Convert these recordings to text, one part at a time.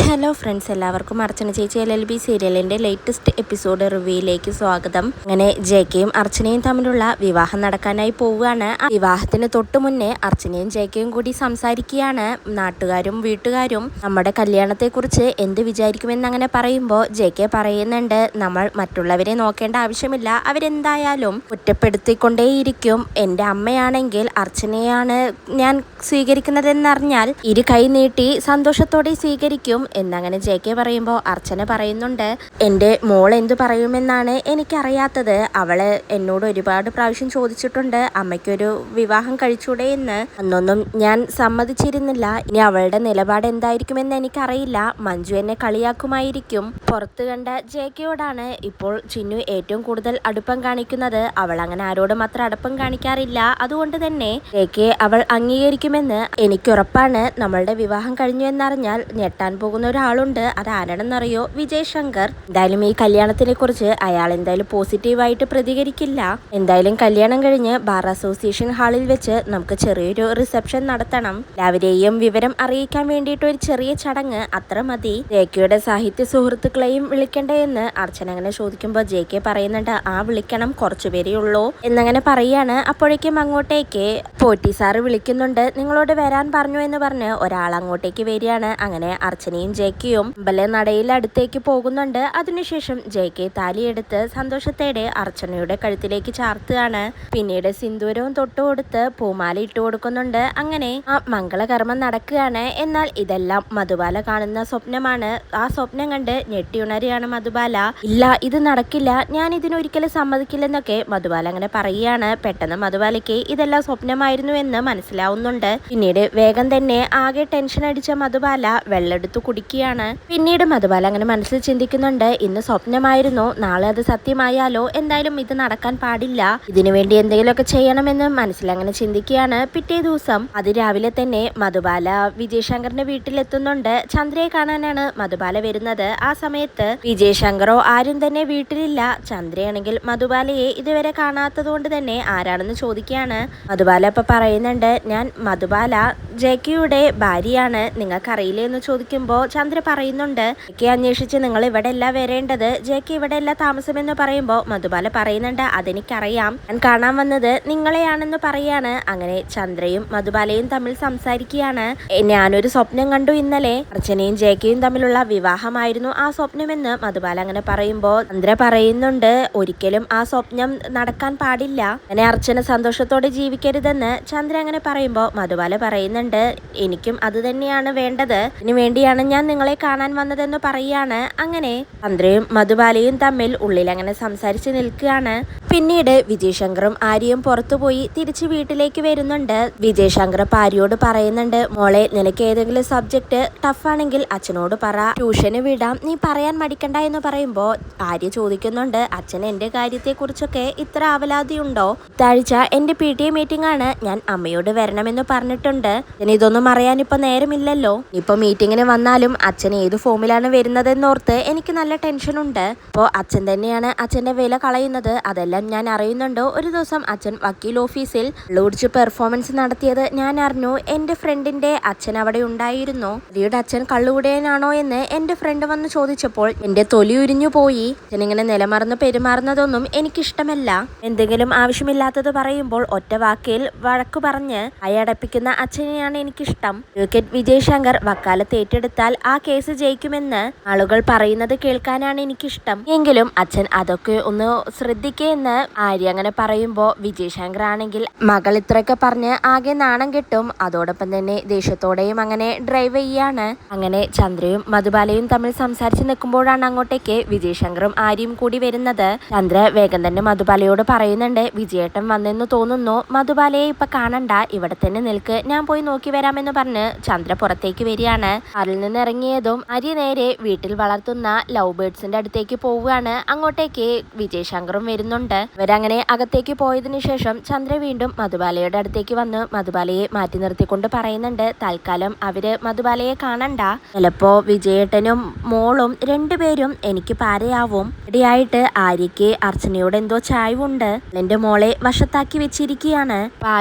Hello friends, എല്ലാവർക്കും അർച്ചന ചേച്ചി LLB സീരിയലിൻ്റെ ലേറ്റസ്റ്റ് എപ്പിസോഡ് റിവ്യൂയിലേക്ക് സ്വാഗതം. അങ്ങനെ ജെകെയും അർച്ചനയും തമ്മിലുള്ള വിവാഹം നടക്കാനായി പോവുകയാണ്. ആ വിവാഹത്തിന് തൊട്ടു മുന്നേ അർച്ചനയും ജെകെയും കൂടി സംസാരിക്കുകയാണ്. നാട്ടുകാരും വീട്ടുകാരും നമ്മുടെ കല്യാണത്തെക്കുറിച്ച് എന്ത് വിചാരിക്കുമെന്ന് അങ്ങനെ പറയുമ്പോൾ ജെകെ പറയുന്നുണ്ട്, നമ്മൾ മറ്റുള്ളവരെ നോക്കേണ്ട ആവശ്യമില്ല, അവരെന്തായാലും കുറ്റപ്പെടുത്തിക്കൊണ്ടേയിരിക്കും. എൻ്റെ അമ്മയാണെങ്കിൽ അർച്ചനയാണ് ഞാൻ സ്വീകരിക്കുന്നതെന്നറിഞ്ഞാൽ ഇരു കൈ നീട്ടി സന്തോഷത്തോടെ സ്വീകരിക്കും എന്നങ്ങനെ ജെകെ പറയുമ്പോൾ അർച്ചന പറയുന്നുണ്ട്, എൻ്റെ മോൾ എന്തു പറയുമെന്നാണ് എനിക്കറിയാത്തത്. അവള് എന്നോട് ഒരുപാട് പ്രാവശ്യം ചോദിച്ചിട്ടുണ്ട് അമ്മയ്ക്കൊരു വിവാഹം കഴിച്ചൂടെ എന്ന്. അന്നൊന്നും ഞാൻ സമ്മതിച്ചിരുന്നില്ല. ഇനി അവളുടെ നിലപാട് എന്തായിരിക്കുമെന്ന് എനിക്കറിയില്ല. മഞ്ജു എന്നെ കളിയാക്കുമായിരിക്കും. പുറത്തു കണ്ട ജെകെയോടാണ് ഇപ്പോൾ ചിന്നു ഏറ്റവും കൂടുതൽ അടുപ്പം കാണിക്കുന്നത്. അവൾ അങ്ങനെ ആരോടും അത്ര അടുപ്പം കാണിക്കാറില്ല. അതുകൊണ്ട് തന്നെ ജെകെ അവൾ അംഗീകരിക്കുമെന്ന് എനിക്കുറപ്പാണ്. നമ്മളുടെ വിവാഹം കഴിഞ്ഞു എന്നറിഞ്ഞാൽ ഞെട്ടാൻ പോകുന്ന ഒരാളുണ്ട്. അത് ആരാണെന്നറിയോ? വിജയ് ശങ്കർ. എന്തായാലും ഈ കല്യാണത്തിനെ കുറിച്ച് അയാൾ എന്തായാലും പോസിറ്റീവായിട്ട് പ്രതികരിക്കില്ല. എന്തായാലും കല്യാണം കഴിഞ്ഞ് ബാർ അസോസിയേഷൻ ഹാളിൽ വെച്ച് നമുക്ക് ചെറിയൊരു റിസപ്ഷൻ നടത്തണം. എല്ലാവരെയും വിവരം അറിയിക്കാൻ വേണ്ടിയിട്ട് ഒരു ചെറിയ ചടങ്ങ് അത്ര മതി. ജെകെയുടെ സാഹിത്യ സുഹൃത്തുക്കളെയും വിളിക്കണ്ടേ എന്ന് അർച്ചന അങ്ങനെ ചോദിക്കുമ്പോൾ ജെകെ പറയുന്നുണ്ട്, ആ വിളിക്കണം, കുറച്ചുപേരേ ഉള്ളൂ എന്നങ്ങനെ പറയാണ്. അപ്പോഴേക്കും അങ്ങോട്ടേക്ക് പോറ്റി സാറ് വിളിക്കുന്നുണ്ട്, നിങ്ങളോട് വരാൻ പറഞ്ഞു എന്ന് പറഞ്ഞ് ഒരാൾ അങ്ങോട്ടേക്ക് വരികയാണ്. അങ്ങനെ അർച്ചനയും ജെകെയും നടയിൽ അടുത്തേക്ക് പോകുന്നുണ്ട്. അതിനുശേഷം ജെകെ താലിയെടുത്ത് സന്തോഷത്തോടെ അർച്ചനയുടെ കഴുത്തിലേക്ക് ചാർത്തുകയാണ്. പിന്നീട് സിന്ദൂരവും തൊട്ടു കൊടുത്ത് പൂമാല ഇട്ടു കൊടുക്കുന്നുണ്ട്. അങ്ങനെ ആ മംഗളകർമ്മം നടക്കുകയാണ്. എന്നാൽ ഇതെല്ലാം മധുബാല കാണുന്ന സ്വപ്നമാണ്. ആ സ്വപ്നം കണ്ട് ഞെട്ടിയുണരുകയാണ് മധുബാല. ഇല്ല, ഇത് നടക്കില്ല, ഞാൻ ഇതിനൊരിക്കലും സമ്മതിക്കില്ലെന്നൊക്കെ മധുബാല അങ്ങനെ പറയുകയാണ്. പെട്ടെന്ന് മധുബാലയ്ക്ക് ഇതെല്ലാം സ്വപ്നമായിരുന്നു എന്ന് മനസ്സിലാവുന്നുണ്ട്. പിന്നീട് വേഗം തന്നെ ആകെ ടെൻഷൻ അടിച്ച മധുബാല വെള്ളെടുത്തു കുടിക്കുകയാണ്. പിന്നീട് മധുബാല അങ്ങനെ മനസ്സിൽ ചിന്തിക്കുന്നുണ്ട്, ഇന്ന് സ്വപ്നമായിരുന്നു, നാളെ അത് സത്യമായാലോ, എന്തായാലും ഇത് നടക്കാൻ പാടില്ല, ഇതിനു വേണ്ടി എന്തെങ്കിലുമൊക്കെ ചെയ്യണമെന്ന് മനസ്സിൽ അങ്ങനെ ചിന്തിക്കുകയാണ്. പിറ്റേ ദിവസം അതിരാവിലെ തന്നെ മധുബാല വിജയ് ശങ്കറിന്റെ വീട്ടിലെത്തുന്നുണ്ട്. ചന്ദ്രയെ കാണാനാണ് മധുബാല വരുന്നത്. ആ സമയത്ത് വിജയ് ശങ്കറോ ആരും തന്നെ വീട്ടിലില്ല. ചന്ദ്രയാണെങ്കിൽ മധുബാലയെ ഇതുവരെ കാണാത്തത് കൊണ്ട് തന്നെ ആരാണെന്ന് ചോദിക്കുകയാണ്. മധുബാല ഇപ്പൊ പറയുന്നുണ്ട്, ഞാൻ മധുബാല ജെകെയുടെ ഭാര്യയാണ്, നിങ്ങൾക്കറിയില്ലേ എന്ന് ചോദിക്കുമ്പോൾ ചന്ദ്ര പറയുന്നുണ്ട്, ജെകെ അന്വേഷിച്ച് നിങ്ങൾ ഇവിടെ അല്ല വരേണ്ടത്, ജെകെ ഇവിടെ അല്ല താമസമെന്ന് പറയുമ്പോൾ മധുബാല പറയുന്നുണ്ട്, അതെനിക്കറിയാം, ഞാൻ കാണാൻ വന്നത് നിങ്ങളെയാണെന്ന് പറയാണ്. അങ്ങനെ ചന്ദ്രയും മധുബാലയും തമ്മിൽ സംസാരിക്കുകയാണ്. ഞാനൊരു സ്വപ്നം കണ്ടു ഇന്നലെ, അർച്ചനയും ജെകെയും തമ്മിലുള്ള വിവാഹമായിരുന്നു ആ സ്വപ്നമെന്ന് മധുബാല അങ്ങനെ പറയുമ്പോൾ ചന്ദ്ര പറയുന്നുണ്ട്, ഒരിക്കലും ആ സ്വപ്നം നടക്കാൻ പാടില്ല, അങ്ങനെ അർച്ചന സന്തോഷത്തോടെ ജീവിക്കരുതെന്ന് ചന്ദ്ര അങ്ങനെ പറയുമ്പോൾ മധുബാല പറയുന്നുണ്ട്, എനിക്കും അത് തന്നെയാണ് വേണ്ടത്, ഇതിനു വേണ്ടിയാണ് ഞാൻ നിങ്ങളെ കാണാൻ വന്നതെന്ന് പറയാണ്. അങ്ങനെ ചന്ദ്രയും മധുബാലയും തമ്മിൽ ഉള്ളിൽ അങ്ങനെ സംസാരിച്ച് നിൽക്കുകയാണ്. പിന്നീട് വിജയ് ശങ്കറും ആര്യയും പുറത്തുപോയി തിരിച്ച് വീട്ടിലേക്ക് വരുന്നുണ്ട്. വിജയ് ശങ്കർ ആര്യയോട് പറയുന്നുണ്ട്, മോളെ നിനക്ക് ഏതെങ്കിലും സബ്ജക്ട് ടഫാണെങ്കിൽ അച്ഛനോട് പറ, ട്യൂഷന് വിടാം, നീ പറയാൻ മടിക്കണ്ട എന്ന് പറയുമ്പോൾ ആര്യ ചോദിക്കുന്നുണ്ട്, അച്ഛൻ എൻ്റെ കാര്യത്തെ കുറിച്ചൊക്കെ ഇത്ര അവലാതിയുണ്ടോ? ഇത്താഴ്ച എൻ്റെ PTA മീറ്റിംഗ് ആണ്, ഞാൻ അമ്മയോട് വരണമെന്ന് പറഞ്ഞിട്ടുണ്ട്, ഇതൊന്നും അറിയാൻ ഇപ്പൊ നേരമില്ലല്ലോ, ഇപ്പൊ മീറ്റിങ്ങിന് വന്നാലും അച്ഛൻ ഏത് ഫോമിലാണ് വരുന്നതെന്നോർത്ത് എനിക്ക് നല്ല ടെൻഷനുണ്ട്. അപ്പോൾ അച്ഛൻ തന്നെയാണ് അച്ഛൻ്റെ വില കളയുന്നത്, അതെല്ലാം ഞാൻ അറിയുന്നുണ്ട്. ഒരു ദിവസം അച്ഛൻ വക്കീൽ ഓഫീസിൽ ലൂഡ്ജ് പെർഫോമൻസ് നടത്തിയത് ഞാൻ അറിഞ്ഞു. എൻ്റെ ഫ്രണ്ടിൻ്റെ അച്ഛൻ അവിടെ ഉണ്ടായിരുന്നു. റിയുടെ അച്ഛൻ കള്ളുകൂടിയനാണോ എന്ന് എൻ്റെ ഫ്രണ്ട് വന്ന് ചോദിച്ചപ്പോൾ എൻ്റെ തൊലി ഉരിഞ്ഞു പോയി. അച്ഛനിങ്ങനെ നിലമറന്ന് പെരുമാറുന്നതൊന്നും എനിക്കിഷ്ടമല്ല. എന്തെങ്കിലും ആവശ്യമില്ലാത്തത് പറയുമ്പോൾ ഒറ്റ വാക്കിൽ വഴക്കു പറഞ്ഞ് അയടപ്പിക്കുന്ന അച്ഛനെയാണ് എനിക്കിഷ്ടം. അഡ്വക്കേറ്റ് വിജയ് ശങ്കർ വക്കാലത്ത് ഏറ്റെടുത്താൽ ആ കേസ് ജയിക്കുമെന്ന് ആളുകൾ പറയുന്നത് കേൾക്കാനാണ് എനിക്കിഷ്ടം. എങ്കിലും അച്ഛൻ അതൊക്കെ ഒന്ന് ശ്രദ്ധിക്കേന്ന് ആര്യ അങ്ങനെ പറയുമ്പോൾ വിജയ് ശങ്കർ ആണെങ്കിൽ മകൾ ഇത്രയൊക്കെ പറഞ്ഞ് ആകെ നാണം കെട്ടും. അതോടൊപ്പം തന്നെ ദേഷ്യത്തോടെയും അങ്ങനെ ഡ്രൈവ് ചെയ്യാണ്. അങ്ങനെ ചന്ദ്രയും മധുബാലയും തമ്മിൽ സംസാരിച്ച് നിൽക്കുമ്പോഴാണ് അങ്ങോട്ടേക്ക് വിജയ് ശങ്കറും ആര്യയും കൂടി വരുന്നത്. ചന്ദ്ര വേഗം തന്നെ മധുബാലയോട് പറയുന്നുണ്ട്, വിജയേട്ടൻ വന്നെന്ന് തോന്നുന്നു, മധുബാലയെ ഇപ്പൊ കാണണ്ട, ഇവിടെ തന്നെ നിൽക്ക്, ഞാൻ പോയി നോക്കി വരാമെന്ന് പറഞ്ഞ് ചന്ദ്ര പുറത്തേക്ക് വരികയാണ്. കാറിൽ നിന്ന് ഇറങ്ങിയതും ആര്യ നേരെ വീട്ടിൽ വളർത്തുന്ന ലവ് ബേർഡ്സിന്റെ അടുത്തേക്ക് പോവുകയാണ്. അങ്ങോട്ടേക്ക് വിജയ് ശങ്കറും വരുന്നുണ്ട്. ഇവരങ്ങനെ അകത്തേക്ക് പോയതിനു ശേഷം ചന്ദ്ര വീണ്ടും മധുബാലയുടെ അടുത്തേക്ക് വന്ന് മധുബാലയെ മാറ്റി നിർത്തിക്കൊണ്ട് പറയുന്നുണ്ട്, തൽക്കാലം അവര് മധുബാലയെ കാണണ്ട, ചിലപ്പോ വിജയേട്ടനും മോളും രണ്ടുപേരും എനിക്ക് പാരയാവും. ഇടയായിട്ട് ആര്യയ്ക്ക് അർച്ചനയോട് എന്തോ ചായവുണ്ട്, എന്റെ മോളെ വശത്താക്കി വെച്ചിരിക്കുകയാണ്.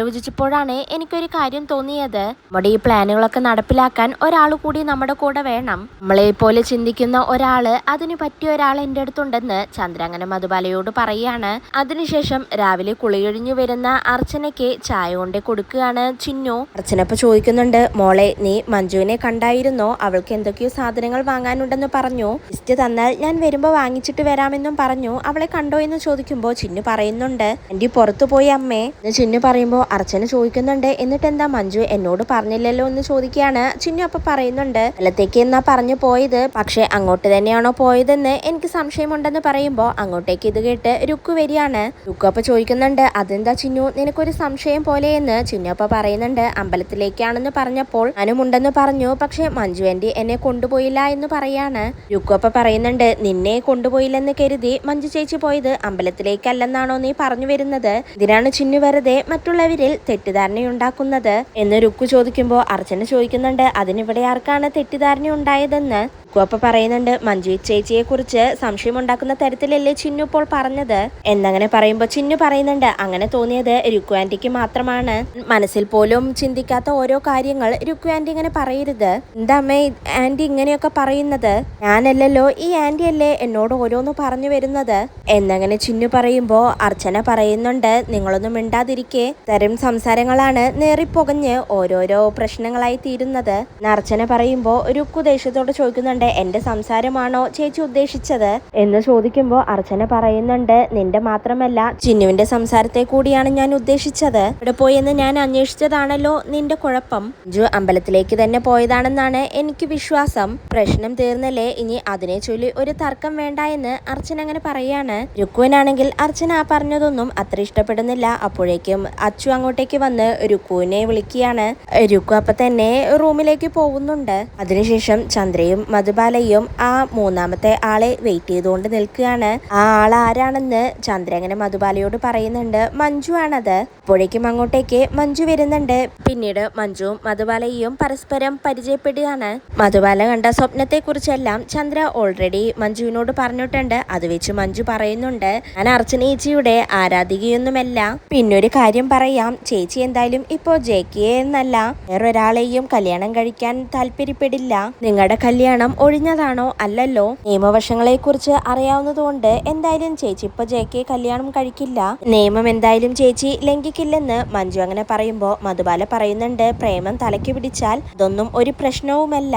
ആലോചിച്ചപ്പോഴാണ് എനിക്കൊരു കാര്യം തോന്നിയത്, നമ്മുടെ ഈ പ്ലാനുകളൊക്കെ നടപ്പിലാക്കാൻ ഒരാൾ കൂടി നമ്മുടെ കൂടെ കൂടെ വേണം. നമ്മളെ പോലെ ചിന്തിക്കുന്ന ഒരാള്, അതിന് പറ്റിയ ഒരാൾ എൻ്റെ അടുത്തുണ്ടെന്ന് ചന്ദ്ര അങ്ങനെ മധുബാലയോട് പറയാണ്. അതിനുശേഷം രാവിലെ കുളിയൊഴിഞ്ഞു വരുന്ന അർച്ചനയ്ക്ക് ചായ കൊണ്ട് കൊടുക്കുകയാണ് ചിന്നു. അർച്ചന ഇപ്പൊ ചോദിക്കുന്നുണ്ട്, മോളെ നീ മഞ്ജുവിനെ കണ്ടായിരുന്നോ? അവൾക്ക് എന്തൊക്കെയോ സാധനങ്ങൾ വാങ്ങാനുണ്ടെന്ന് പറഞ്ഞു. ലിസ്റ്റ് തന്നാൽ ഞാൻ വരുമ്പോ വാങ്ങിച്ചിട്ട് വരാമെന്നും പറഞ്ഞു. അവളെ കണ്ടോ എന്ന് ചോദിക്കുമ്പോ ചിന്നു പറയുന്നുണ്ട്, എൻ്റെ പുറത്തു പോയി അമ്മേ എന്ന് ചിന്നു പറയുമ്പോ അർച്ചന ചോദിക്കുന്നുണ്ട്, എന്നിട്ട് എന്താ മഞ്ജു എന്നോട് പറഞ്ഞില്ലല്ലോ എന്ന് ചോദിക്കുകയാണ്. ചിന്നു അപ്പൊ പറയുന്നുണ്ട്, സ്ഥലത്തേക്ക് എന്നാ പറഞ്ഞു പോയത്, പക്ഷെ അങ്ങോട്ട് തന്നെയാണോ പോയതെന്ന് എനിക്ക് സംശയമുണ്ടെന്ന് പറയുമ്പോ അങ്ങോട്ടേക്ക് ഇത് കേട്ട് രുക്കു വരികയാണ്. രുക്കു അപ്പൊ ചോദിക്കുന്നുണ്ട്, അതെന്താ ചിന്നു നിനക്കൊരു സംശയം പോലെയെന്ന്. ചിന്നു അപ്പൊ പറയുന്നുണ്ട്, അമ്പലത്തിലേക്കാണെന്ന് പറഞ്ഞപ്പോൾ ഞാനുമുണ്ടെന്ന് പറഞ്ഞു, പക്ഷെ മഞ്ജു ആന്റി എന്നെ കൊണ്ടുപോയില്ല എന്ന് പറയാണ്. രുക്കു അപ്പൊ പറയുന്നുണ്ട്, നിന്നെ കൊണ്ടുപോയില്ലെന്ന് കരുതി മഞ്ജു ചേച്ചി പോയത് അമ്പലത്തിലേക്കല്ലെന്നാണോ നീ പറഞ്ഞു വരുന്നത്? ഇതിനാണ് ചിന്നു വെറുതെ മറ്റുള്ളവരിൽ തെറ്റിദ്ധാരണയുണ്ടാക്കുന്നത് എന്ന് രുക്കു ചോദിക്കുമ്പോ അർച്ചന ചോദിക്കുന്നുണ്ട്, അതിനിവിടെ ആർക്കാണ് തെറ്റിദ്ധാരണ ഉണ്ടായതെന്ന്. അപ്പൊ പറയുന്നുണ്ട്, മഞ്ജു ചേച്ചിയെ കുറിച്ച് സംശയമുണ്ടാക്കുന്ന തരത്തിലല്ലേ ചിന്നു ഇപ്പോൾ പറഞ്ഞത് എന്നങ്ങനെ പറയുമ്പോ ചിന്നു പറയുന്നുണ്ട്, അങ്ങനെ തോന്നിയത് രുക്കു ആന്റിക്ക് മാത്രമാണ്. മനസ്സിൽ പോലും ചിന്തിക്കാത്ത ഓരോ കാര്യങ്ങൾ രുക്കു ആന്റി ഇങ്ങനെ പറയരുത്. എന്താ അമ്മേ ആന്റി ഇങ്ങനെയൊക്കെ പറയുന്നത്? ഞാനല്ലല്ലോ, ഈ ആന്റി അല്ലേ എന്നോട് ഓരോന്ന് പറഞ്ഞു വരുന്നത് എന്നങ്ങനെ ചിന്നു പറയുമ്പോ അർച്ചന പറയുന്നുണ്ട്, നിങ്ങളൊന്നും മിണ്ടാതിരിക്കെ, തരം സംസാരങ്ങളാണ് നേറിപ്പൊകഞ്ഞ് ഓരോരോ പ്രശ്നങ്ങളായി തീരുന്നത്. അർച്ചന പറയുമ്പോ രുക്കു ദേഷ്യത്തോട് ചോദിക്കുന്നുണ്ട്, എന്റെ സംസാരമാണോ ചേച്ചി ഉദ്ദേശിച്ചത് എന്ന് ചോദിക്കുമ്പോ അർച്ചന പറയുന്നുണ്ട്, നിന്റെ മാത്രമല്ല ചിന്നുവിന്റെ സംസാരത്തെ കൂടിയാണ് ഞാൻ ഉദ്ദേശിച്ചത്. ഇവിടെ പോയെന്ന് ഞാൻ അന്വേഷിച്ചതാണല്ലോ നിന്റെ കുഴപ്പം. മഞ്ജു അമ്പലത്തിലേക്ക് തന്നെ പോയതാണെന്നാണ് എനിക്ക് വിശ്വാസം. പ്രശ്നം തീർന്നല്ലേ, ഇനി അതിനെ ചൊല്ലി ഒരു തർക്കം വേണ്ട എന്ന് അർച്ചന അങ്ങനെ പറയാണ്. രുക്കുവിനാണെങ്കിൽ അർച്ചന ആ പറഞ്ഞതൊന്നും അത്ര ഇഷ്ടപ്പെടുന്നില്ല. അപ്പോഴേക്കും അച്ചു അങ്ങോട്ടേക്ക് വന്ന് രുക്കുവിനെ വിളിക്കുകയാണ്. രുക്കു അപ്പൊ തന്നെ റൂമിലേക്ക് പോകുന്നുണ്ട്. അതിനുശേഷം ചന്ദ്രയും മധുബാലയും ആ മൂന്നാമത്തെ ആളെ വെയിറ്റ് ചെയ്തുകൊണ്ട് നിൽക്കുകയാണ്. ആ ആൾ ആരാണെന്ന് ചന്ദ്ര അങ്ങനെ മധുബാലയോട് പറയുന്നുണ്ട്, മഞ്ജു ആണത്. അപ്പോഴേക്കും അങ്ങോട്ടേക്ക് മഞ്ജു വരുന്നുണ്ട്. പിന്നീട് മഞ്ജുവും മധുബാലയും പരസ്പരം പരിചയപ്പെടുകയാണ്. മധുബാല കണ്ട സ്വപ്നത്തെ കുറിച്ചെല്ലാം ചന്ദ്ര ഓൾറെഡി മഞ്ജുവിനോട് പറഞ്ഞിട്ടുണ്ട്. അത് വെച്ച് മഞ്ജു പറയുന്നുണ്ട്, ഞാൻ അർച്ചന ചേച്ചിയുടെ ആരാധികയൊന്നുമല്ല. പിന്നൊരു കാര്യം പറയാം, ചേച്ചി എന്തായാലും ഇപ്പോ ജെകെ എന്നല്ല വേറൊരാളെയും കല്യാണം കഴിക്കാൻ താല്പര്യപ്പെടില്ല. നിങ്ങളുടെ കല്യാണം ഒഴിഞ്ഞതാണോ? അല്ലല്ലോ. നിയമവശങ്ങളെ കുറിച്ച് അറിയാവുന്നതുകൊണ്ട് എന്തായാലും ചേച്ചി ഇപ്പൊ ജെകെ കല്യാണം കഴിക്കില്ല. നിയമം എന്തായാലും ചേച്ചി ലംഘിക്കില്ലെന്ന് മഞ്ജു അങ്ങനെ പറയുമ്പോ മധുബാല പറയുന്നുണ്ട്, പ്രേമം തലയ്ക്ക് പിടിച്ചാൽ ഇതൊന്നും ഒരു പ്രശ്നവുമല്ല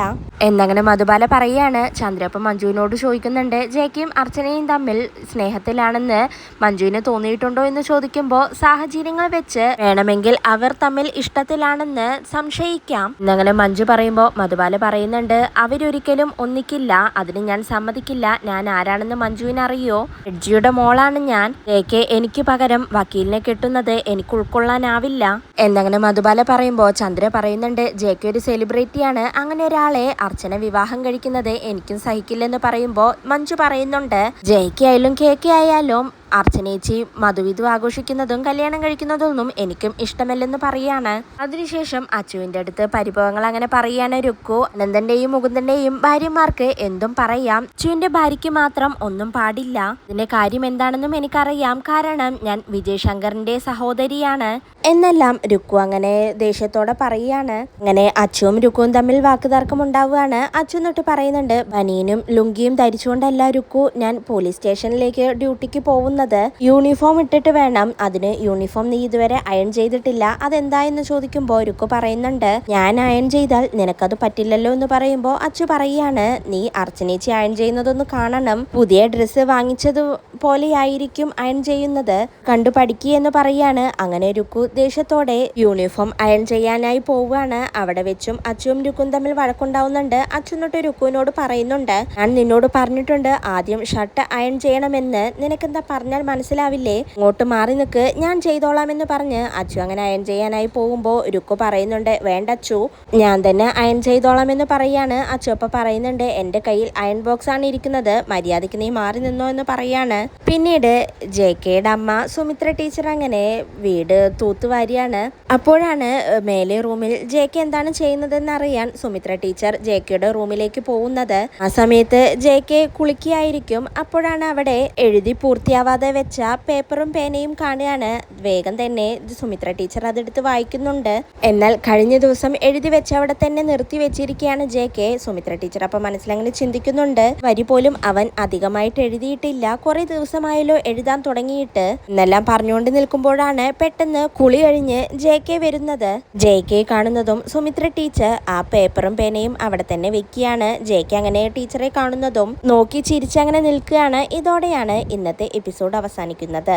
എന്നങ്ങനെ മധുബാല പറയാണ്. ചന്ദ്രപ്പ മഞ്ജുവിനോട് ചോദിക്കുന്നുണ്ട്, ജെകെയും അർച്ചനയും തമ്മിൽ സ്നേഹത്തിലാണെന്ന് മഞ്ജുവിന് തോന്നിയിട്ടുണ്ടോ എന്ന് ചോദിക്കുമ്പോ സാഹചര്യങ്ങൾ വെച്ച് വേണമെങ്കിൽ അവർ തമ്മിൽ ഇഷ്ടത്തിലാണെന്ന് സംശയിക്കാം എന്നങ്ങനെ മഞ്ജു പറയുമ്പോ മധുബാല പറയുന്നുണ്ട്, അവരൊരിക്കലും ഒന്നിക്കില്ല, അതിന് ഞാൻ സമ്മതിക്കില്ല. ഞാൻ ആരാണെന്ന് മഞ്ജുവിന് അറിയോ? റെഡ്ജിയുടെ മോളാണ് ഞാൻ. ജെകെ എനിക്ക് പകരം വക്കീലിനെ കിട്ടുന്നത് എനിക്ക് ഉൾക്കൊള്ളാനാവില്ല എന്നങ്ങനെ മധുബാല പറയുമ്പോ ചന്ദ്ര പറയുന്നുണ്ട്, ജെകെ ഒരു സെലിബ്രിറ്റിയാണ്, അങ്ങനെ ഒരാളെ അർച്ചന വിവാഹം കഴിക്കുന്നത് എനിക്കും സഹിക്കില്ലെന്ന് പറയുമ്പോ മഞ്ജു പറയുന്നുണ്ട്, ജെകെ ആയാലും കെ ആയാലും അർച്ചനേച്ചി മധുവിധു ആഘോഷിക്കുന്നതും കല്യാണം കഴിക്കുന്നതൊന്നും എനിക്കും ഇഷ്ടമല്ലെന്ന് പറയാണ്. അതിനുശേഷം അച്ചുവിന്റെ അടുത്ത് പരിഭവങ്ങൾ അങ്ങനെ പറയാണ് രുക്കു. അനന്തന്റെയും മുകുന്ദന്റെയും ഭാര്യമാർക്ക് എന്തും പറയാം, അച്ചുവിന്റെ ഭാര്യയ്ക്ക് മാത്രം ഒന്നും പാടില്ല. ഇതിന്റെ കാര്യം എന്താണെന്നും എനിക്കറിയാം, കാരണം ഞാൻ വിജയ് ശങ്കറിന്റെ സഹോദരിയാണ് എന്നെല്ലാം രുക്കു അങ്ങനെ ദേഷ്യത്തോടെ പറയാണ്. അങ്ങനെ അച്ചുവും രുക്കുവും തമ്മിൽ വാക്കുതർക്കം ഉണ്ടാവുകയാണ്. അച്ചു എന്നിട്ട് പറയുന്നുണ്ട്, ബനിയനും ലുങ്കിയും ധരിച്ചുകൊണ്ടല്ല രുക്കു ഞാൻ പോലീസ് സ്റ്റേഷനിലേക്ക് ഡ്യൂട്ടിക്ക് പോകുന്നത്, യൂണിഫോം ഇട്ടിട്ട് വേണം. അതിന് യൂണിഫോം നീ ഇതുവരെ അയൺ ചെയ്തിട്ടില്ല, അതെന്താ എന്ന് ചോദിക്കുമ്പോ രുക്കു പറയുന്നുണ്ട്, ഞാൻ അയൺ ചെയ്താൽ നിനക്കത് പറ്റില്ലല്ലോ എന്ന് പറയുമ്പോ അച്ചു പറയാണ്, നീ അർച്ചനേച്ചി അയൺ ചെയ്യുന്നതൊന്ന് കാണണം, പുതിയ ഡ്രസ്സ് വാങ്ങിച്ചത് പോലെയായിരിക്കും അയൺ ചെയ്യുന്നത്, കണ്ടു പഠിക്കുക എന്ന് പറയാണ്. അങ്ങനെ രുക്കു ദേഷ്യത്തോടെ യൂണിഫോം അയൺ ചെയ്യാനായി പോവുകയാണ്. അവിടെ വെച്ചും അച്ചുവും രുക്കും തമ്മിൽ വഴക്കുണ്ടാവുന്നുണ്ട്. അച്ചു എന്നിട്ട് രുക്കുവിനോട് പറയുന്നുണ്ട്, ഞാൻ നിന്നോട് പറഞ്ഞിട്ടുണ്ട് ആദ്യം ഷർട്ട് അയൺ ചെയ്യണമെന്ന്, നിനക്കെന്താ പറഞ്ഞാൽ മനസ്സിലാവില്ലേ, ഇങ്ങോട്ട് മാറി നിൽക്ക്, ഞാൻ ചെയ്തോളാം എന്ന് പറഞ്ഞ് അച്ചു അങ്ങനെ അയൺ ചെയ്യാനായി പോകുമ്പോ രുക്കു പറയുന്നുണ്ട്, വേണ്ട അച്ചു ഞാൻ തന്നെ അയൺ ചെയ്തോളാം എന്ന് പറയാണ്. അച്ചു അപ്പൊ പറയുന്നുണ്ട്, എന്റെ കയ്യിൽ അയൺ ബോക്സ് ആണ് ഇരിക്കുന്നത്, മര്യാദയ്ക്ക് നീ മാറി നിന്നോ എന്ന് പറയാണ്. പിന്നീട് ജെകെയുടെ അമ്മ സുമിത്ര ടീച്ചർ അങ്ങനെ വീട് തൂത്തുവാരിയാണ്. അപ്പോഴാണ് മേലെ റൂമിൽ ജെകെ എന്താണ് ചെയ്യുന്നതെന്ന് അറിയാൻ സുമിത്ര ടീച്ചർ ജെകെയുടെ റൂമിലേക്ക് പോകുന്നത്. ആ സമയത്ത് ജെകെ കുളിക്കുകയായിരിക്കും. അപ്പോഴാണ് അവിടെ എഴുതി പൂർത്തിയാവാത്ത നോക്കാതെ വെച്ച പേപ്പറും പേനയും കാണുകയാണ്. വേഗം തന്നെ സുമിത്ര ടീച്ചർ അതെടുത്ത് വായിക്കുന്നുണ്ട്. എന്നാൽ കഴിഞ്ഞ ദിവസം എഴുതി വെച്ച അവിടെ തന്നെ നിർത്തി വെച്ചിരിക്കുകയാണ് JK. സുമിത്ര ടീച്ചർ അപ്പം മനസ്സിലങ്ങനെ ചിന്തിക്കുന്നുണ്ട്, വരി പോലും അവൻ അധികമായിട്ട് എഴുതിയിട്ടില്ല, കുറെ ദിവസമായല്ലോ എഴുതാൻ തുടങ്ങിയിട്ട് എന്നെല്ലാം പറഞ്ഞുകൊണ്ട് നിൽക്കുമ്പോഴാണ് പെട്ടെന്ന് കുളി കഴിഞ്ഞ് JK വരുന്നത്. JK കാണുന്നതും സുമിത്ര ടീച്ചർ ആ പേപ്പറും പേനയും അവിടെ തന്നെ വെക്കുകയാണ്. JK അങ്ങനെ ടീച്ചറെ കാണുന്നതും നോക്കി ചിരിച്ചങ്ങനെ നിൽക്കുകയാണ്. ഇതോടെയാണ് ഇന്നത്തെ എപ്പിസോഡ് അവസാനിക്കുന്നത്.